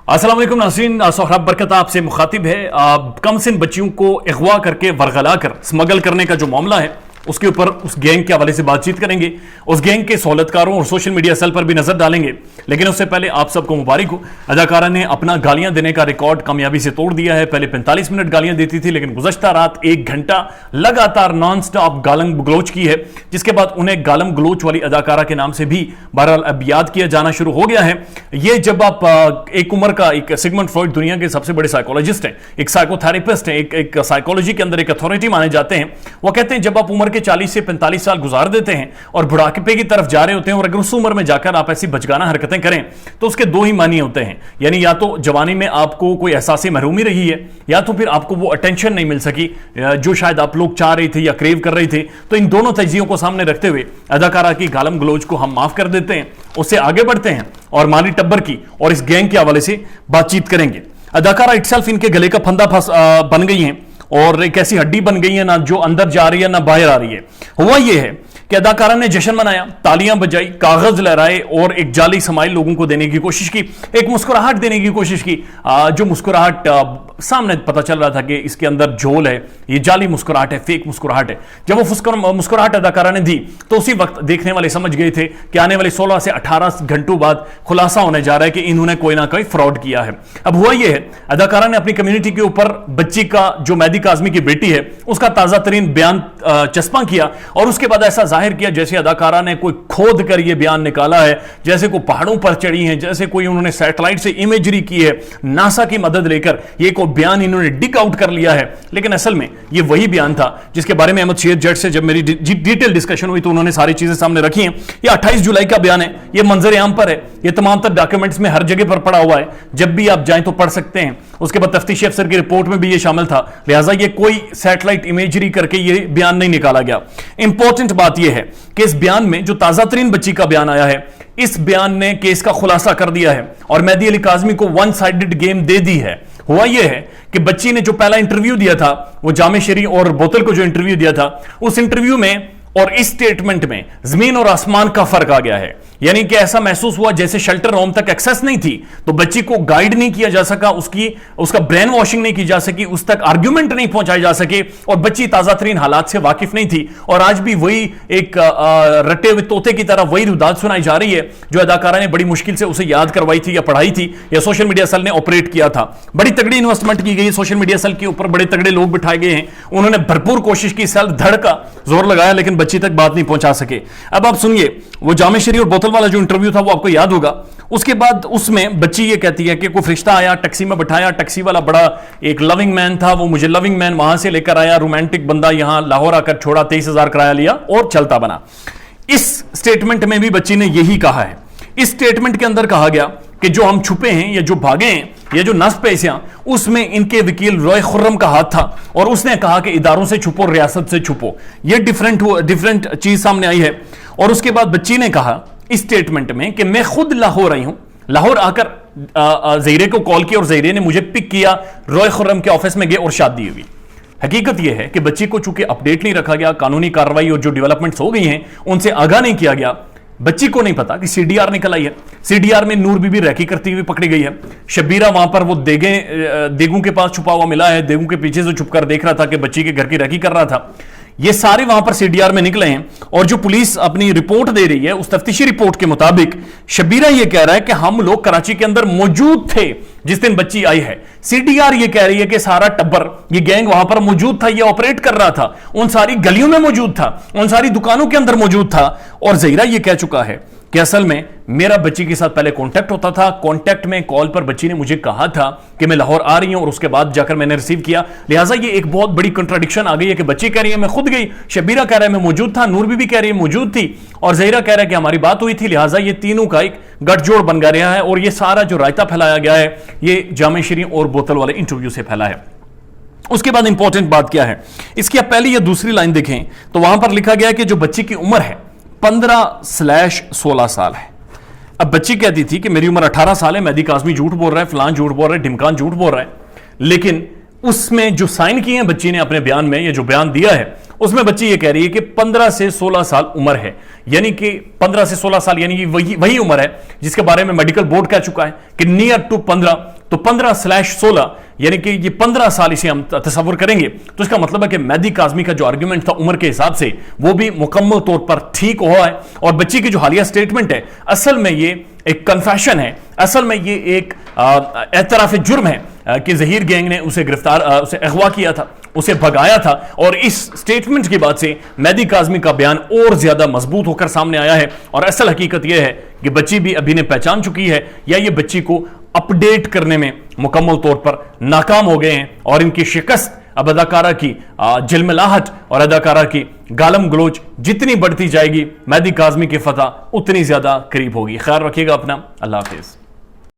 अस्सलाम वालेकुम नाज़रीन, सोहराब बरकत आपसे मुखातिब है। कम सिन बच्चियों को अगवा करके वरगला कर स्मगल करने का जो मामला है उसके ऊपर उस गैंग के हवाले से बातचीत करेंगे। उस गैंग के सहूलतकारों और सोशल मीडिया सेल पर भी नजर डालेंगे। लेकिन उससे पहले आप सबको मुबारक हो, अदाकारा ने अपना गालियां देने का रिकॉर्ड कामयाबी से तोड़ दिया है। पहले 45 मिनट गालियां देती थी, लेकिन गुज़श्ता रात 1 घंटा लगातार नॉन स्टॉप गालम गलोच की है, जिसके बाद उन्हें गालम गलोच वाली अदाकारा के नाम से भी बहरहाल अब याद किया जाना शुरू हो गया है। ये जब आप एक उम्र का एक सिगमंड फ्रॉइड दुनिया के सबसे बड़े साइकोलॉजिस्ट हैं, एक साइकोथेरेपिस्ट हैं, एक साइकोलॉजी के अंदर एक अथॉरिटी माने जाते हैं। वो कहते हैं जब आप उम्र के 40 से 45 साल गुजार देते हैं और बुढ़ापे की तरफ जा रहे होते हैं, और अगर उस उम्र में जाकर आप ऐसी बचगाना हरकतें करें तो उसके दो ही मानी होते हैं। यानी या तो जवानी में आपको कोई एहसासी महरूमी रही है, या तो फिर आपको वो अटेंशन नहीं मिल सकी जो शायद आप लोग चाह रहे थे या क्रेव कर रहे थे। तो इन दोनों तजियों को सामने रखते हुए अदाकारा की गालम गलोच को हम माफ कर देते हैं, उससे आगे बढ़ते हैं और माली टब्बर की और इस गैंग के हवाले से बातचीत करेंगे। अदाकारा इटसेल्फ इनके गले का फंदा बन गई हैं और एक ऐसी हड्डी बन गई है ना जो अंदर जा रही है ना बाहर आ रही है। हुआ यह है कि अदाकारा ने जश्न मनाया, तालियां बजाई, कागज लहराए और एक जाली समाइल लोगों को देने की कोशिश की, एक मुस्कुराहट देने की कोशिश की। जो मुस्कुराहट सामने पता चल रहा था कि इसके अंदर झोल है, ये जाली मुस्कुराहट है, फेक मुस्कुराहट है। जब वो मुस्कुराहट अदाकारा ने दी तो उसी वक्त देखने वाले समझ गए थे कि आने वाले 16 से 18 घंटों बाद खुलासा होने जा रहा है कि इन्होंने कोई ना कोई फ्रॉड किया है। अब हुआ यह है, अदाकारा ने अपनी कम्युनिटी के ऊपर बच्ची का जो मेहदी काज़मी की बेटी है उसका ताजा तरीन बयान चस्पा किया, और उसके बाद ऐसा जाहिर किया जैसे अदाकारा ने कोई खोद कर यह बयान निकाला है, जैसे कोई पहाड़ों पर चढ़ी है, जैसे कोई उन्होंने सैटेलाइट से इमेजरी की है, नासा की मदद लेकर ये कोई बयान इन्होंने डिग आउट कर लिया है। लेकिन असल में ये वही बयान था जिसके बारे में अहमद शेर जट से जब मेरी डिटेल डिस्कशन हुई तो उन्होंने सारी चीजें सामने रखी हैं। ये 28 जुलाई का बयान है, ये मंजर आम पर है, ये तमाम तर डॉक्यूमेंट्स में हर जगह पर पड़ा हुआ है, जब भी आप जाएं तो पढ़ सकते हैं। उसके बाद तफ्तीशी अफसर की रिपोर्ट में भी ये शामिल था, लिहाजा ये कोई सैटेलाइट इमेजरी करके ये बयान नहीं निकाला गया। इंपॉर्टेंट बात यह है कि इस बयान में जो ताजा तरीन बच्ची का बयान आया है, इस बयान ने केस का खुलासा कर दिया है और मेहदी अली काज़मी को वन साइडेड गेम दे दी है। हुआ यह है कि बच्ची ने जो पहला इंटरव्यू दिया था, वो जामे शरी और बोतल को जो इंटरव्यू दिया था, उस इंटरव्यू में और इस स्टेटमेंट में जमीन और आसमान का फर्क आ गया है। यानी कि ऐसा महसूस हुआ जैसे शेल्टर होम तक एक्सेस नहीं थी तो बच्ची को गाइड नहीं किया जा सका, उसका ब्रेन वॉशिंग नहीं की जा सकी, उस तक आर्ग्यूमेंट नहीं पहुंचाए जा सके, और बच्ची ताजा तरीन हालात से वाकिफ नहीं थी। और आज भी वही एक रटे हुए तोते की तरह वही रुदाद सुनाई जा रही है जो अदाकारा ने बड़ी मुश्किल से उसे याद करवाई थी या पढ़ाई थी या सोशल मीडिया सेल ने ऑपरेट किया था। बड़ी तगड़ी इन्वेस्टमेंट की गई, सोशल मीडिया सेल के ऊपर बड़े तगड़े लोग बिठाए गए हैं, उन्होंने भरपूर कोशिश की, सेल धड़ का जोर लगाया, लेकिन बच्ची तक बात नहीं पहुंचा सके। अब आप सुनिए, वो जामे शरी और बोतल वाला जो इंटरव्यू था वो आपको याद होगा। उसके बाद उसमें बच्ची ये कहती है कि कोई फरिश्ता आया, टैक्सी में बिठाया, टैक्सी वाला बड़ा एक लविंग मैन था, वो मुझे लविंग मैन वहां से लेकर आया, रोमांटिक बंदा यहां लाहौर आकर छोड़ा, 23,000 किराया लिया और चलता बना। इस स्टेटमेंट में भी बच्ची ने यही कहा है। इस स्टेटमेंट के अंदर कहा गया कि जो हम छुपे हैं या जो भागे हैं या जो नस पैसियां, उसमें इनके वकील रॉय खुर्रम का हाथ था और उसने कहा कि इदारों से छुपो, रियासत से छुपो। ये डिफरेंट चीज सामने आई है। और उसके बाद बच्ची ने कहा इस स्टेटमेंट में कि मैं खुद लाहौर आई हूं, लाहौर आकर ज़हीरे को कॉल किया और ज़हीरे ने मुझे पिक किया, रॉय खुर्रम के ऑफिस में गए और शादी हुई। हकीकत यह है कि बच्ची को चूंकि अपडेट नहीं रखा गया, कानूनी कार्रवाई और जो डेवलपमेंट्स हो गई हैं उनसे आगाह नहीं किया गया। बच्ची को नहीं पता कि सीडीआर निकल आई है, सीडीआर में नूर बीबी रैकी करती हुई पकड़ी गई है, शबीरा वहां पर वो देगू के पास छुपा हुआ मिला है, देगू के पीछे से छुपकर देख रहा था कि बच्ची के घर की रैकी कर रहा था। ये सारे वहां पर सीडीआर में निकले हैं और जो पुलिस अपनी रिपोर्ट दे रही है उस तफ्तीशी रिपोर्ट के मुताबिक शबीरा ये कह रहा है कि हम लोग कराची के अंदर मौजूद थे जिस दिन बच्ची आई है। सीडीआर ये कह रही है कि सारा टब्बर, ये गैंग वहां पर मौजूद था, ये ऑपरेट कर रहा था, उन सारी गलियों में मौजूद था, उन सारी दुकानों के अंदर मौजूद था। और ज़हीरा ये कह चुका है कि असल में मेरा बच्ची के साथ पहले कांटेक्ट होता था, कांटेक्ट में कॉल पर बच्ची ने मुझे कहा था कि मैं लाहौर आ रही हूं और उसके बाद जाकर मैंने रिसीव किया। लिहाजा ये एक बहुत बड़ी कंट्राडिक्शन आ गई है कि बच्ची कह रही है मैं खुद गई, शबीरा कह रहा है मैं मौजूद था, नूर बीबी कह रही है मौजूद थी, और ज़हीरा कह रहा है कि हमारी बात हुई थी। लिहाजा ये तीनों का एक गठजोड़ बन गया है और ये सारा जो रायता फैलाया गया है ये जामे शरी और बोतल वाले इंटरव्यू से फैला है। उसके बाद इंपॉर्टेंट बात क्या है, इसकी आप पहली या दूसरी लाइन देखें तो वहां पर लिखा गया कि जो बच्ची की उम्र है 15/16 साल है। अब बच्ची कहती थी कि मेरी उम्र 18 साल है, मेहदी काज़मी झूठ बोल रहा है, फलान झूठ बोल रहा है, ढिमकान झूठ बोल रहा है। लेकिन उसमें जो साइन किए हैं बच्ची ने अपने बयान में, ये जो बयान दिया है उसमें बच्ची ये कह रही है कि 15 से 16 साल उम्र है, यानी कि 15 से 16 साल यानी कि वही उम्र है जिसके बारे में मेडिकल बोर्ड कह चुका है कि नियर टू 15 تو 15/16 यानी कि ये 15 साल इसे हम तस्वुर करेंगे, तो इसका मतलब है कि मेहदी काज़मी का जो आर्गुमेंट था उम्र के हिसाब से वो भी मुकम्मल तौर पर ठीक हुआ है। और बच्ची की जो हालिया स्टेटमेंट है असल में ये एक कन्फेशन है, असल में ये एक एतराफ़ जुर्म है कि ज़हीर गैंग ने उसे उसे अगवा किया था, उसे भगाया था। और इस स्टेटमेंट के बाद से मेहदी काज़मी का बयान और ज्यादा मजबूत होकर सामने आया है। और असल हकीकत यह है कि बच्ची भी अभी ने पहचान चुकी है या ये बच्ची को अपडेट करने में मुकम्मल तौर पर नाकाम हो गए हैं। और इनकी शिकस्त अब अदाकारा की झिलमिलाहट और अदाकारा की गालम गलोच जितनी बढ़ती जाएगी, मेहदी काज़मी की फतह उतनी ज्यादा करीब होगी। ख्याल रखिएगा अपना। अल्लाह हाफिज।